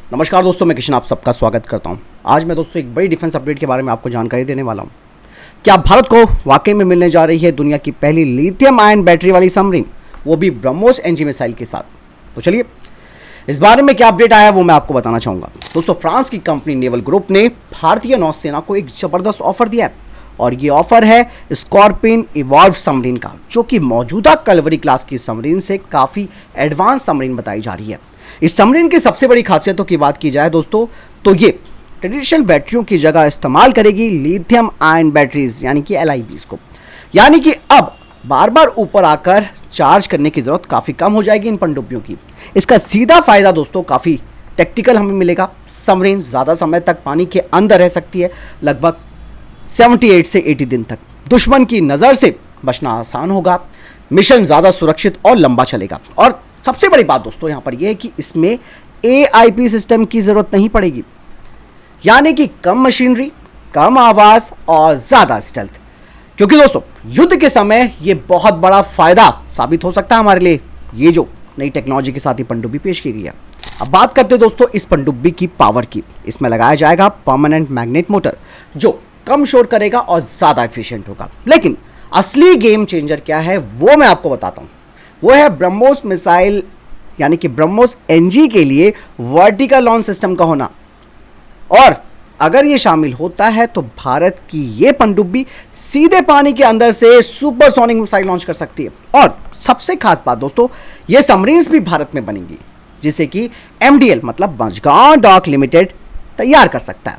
नमस्कार दोस्तों, मैं किशन आप सबका स्वागत करता हूं। आज मैं दोस्तों एक बड़ी डिफेंस अपडेट के बारे में आपको जानकारी देने वाला हूं। क्या भारत को वाकई में मिलने जा रही है दुनिया की पहली लिथियम आयन बैटरी वाली सबमरीन, वो भी ब्रह्मोस एनजी मिसाइल के साथ। तो चलिए इस बारे में क्या अपडेट आया है वो मैं आपको बताना चाहूँगा। दोस्तों, फ्रांस की कंपनी नेवल ग्रुप ने भारतीय नौसेना को एक ज़बरदस्त ऑफर दिया है और ये ऑफर है स्कॉर्पियन इवॉल्व सबमरीन का, जो कि मौजूदा कलवरी क्लास की सबमरीन से काफ़ी एडवांस सबमरीन बताई जा रही है। इस सबमरीन की सबसे बड़ी खासियतों की बात की जाए दोस्तों, तो ये ट्रेडिशनल बैटरियों की जगह इस्तेमाल करेगी लिथियम आयन बैटरीज यानी कि LIBs को। यानी कि अब बार बार ऊपर आकर चार्ज करने की ज़रूरत काफ़ी कम हो जाएगी इन पनडुब्बियों की। इसका सीधा फ़ायदा दोस्तों काफ़ी टेक्टिकल हमें मिलेगा। सबमरीन ज़्यादा समय तक पानी के अंदर रह सकती है, लगभग 78 से 80 दिन तक। दुश्मन की नज़र से बचना आसान होगा, मिशन ज़्यादा सुरक्षित और लंबा चलेगा। और सबसे बड़ी बात दोस्तों यहाँ पर यह है कि इसमें AIP सिस्टम की ज़रूरत नहीं पड़ेगी, यानी कि कम मशीनरी, कम आवाज़ और ज़्यादा स्टेल्थ। क्योंकि दोस्तों युद्ध के समय ये बहुत बड़ा फ़ायदा साबित हो सकता है हमारे लिए, ये जो नई टेक्नोलॉजी के साथ ही पनडुब्बी पेश की गई है। अब बात करते हैं दोस्तों इस पनडुब्बी की पावर की। इसमें लगाया जाएगा परमानेंट मैग्नेट मोटर, जो कम शोर करेगा और ज़्यादा एफिशिएंट होगा। लेकिन असली गेम चेंजर क्या है वो मैं आपको बताता हूँ। वो है ब्रह्मोस मिसाइल यानी कि ब्रह्मोस NG के लिए वर्टिकल लॉन्च सिस्टम का होना। और अगर ये शामिल होता है तो भारत की ये पनडुब्बी सीधे पानी के अंदर से सुपरसोनिक मिसाइल लॉन्च कर सकती है। और सबसे खास बात दोस्तों, ये सबमरीन्स भी भारत में बनेंगी, जिसे कि MDL मतलब मझगांव डॉक लिमिटेड तैयार कर सकता है।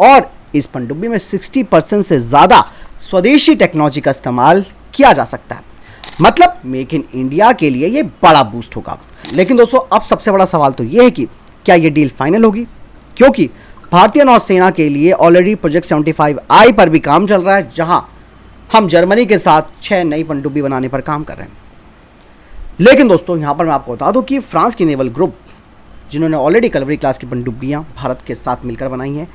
और इस पनडुब्बी में 60% से ज़्यादा स्वदेशी टेक्नोलॉजी का इस्तेमाल किया जा सकता है। मतलब मेक इन इंडिया के लिए ये बड़ा बूस्ट होगा। लेकिन दोस्तों अब सबसे बड़ा सवाल तो ये है कि क्या ये डील फाइनल होगी, क्योंकि भारतीय नौसेना के लिए ऑलरेडी प्रोजेक्ट 75I पर भी काम चल रहा है, जहां हम जर्मनी के साथ 6 नई पनडुब्बी बनाने पर काम कर रहे हैं। लेकिन दोस्तों यहाँ पर मैं आपको बता दूं कि फ्रांस की नेवल ग्रुप, जिन्होंने ऑलरेडी कलवरी क्लास की पनडुब्बियाँ भारत के साथ मिलकर बनाई हैं,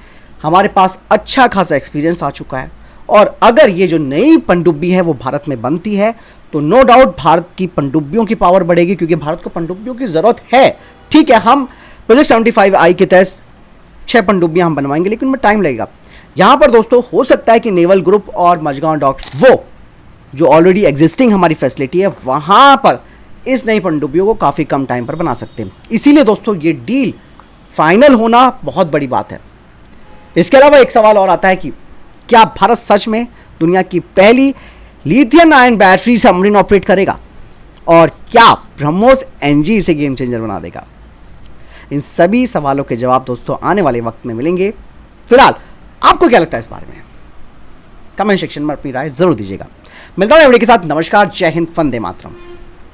हमारे पास अच्छा खासा एक्सपीरियंस आ चुका है। और अगर ये जो नई पनडुब्बी है वो भारत में बनती है तो नो डाउट भारत की पनडुब्बियों की पावर बढ़ेगी, क्योंकि भारत को पनडुब्बियों की ज़रूरत है। ठीक है, हम प्रोजेक्ट 75I के तहत 6 पनडुब्बियाँ हम बनवाएंगे, लेकिन उनमें टाइम लगेगा। यहाँ पर दोस्तों हो सकता है कि नेवल ग्रुप और मझगांव डॉक, वो जो ऑलरेडी एग्जिस्टिंग हमारी फैसिलिटी है, वहाँ पर इस नई पनडुब्बियों को काफ़ी कम टाइम पर बना सकते हैं। इसीलिए दोस्तों ये डील फाइनल होना बहुत बड़ी बात है। इसके अलावा एक सवाल और आता है कि क्या भारत सच में दुनिया की पहली lithium ion battery submarine operate करेगा, और क्या ब्रह्मोस NG इसे गेम चेंजर बना देगा? इन सभी सवालों के जवाब दोस्तों आने वाले वक्त में मिलेंगे। फिलहाल आपको क्या लगता है इस बारे में? कमेंट सेक्शन में अपनी राय जरूर दीजिएगा। मिलता हूं वीडियो के साथ। नमस्कार, जय हिंद, वंदे मातरम।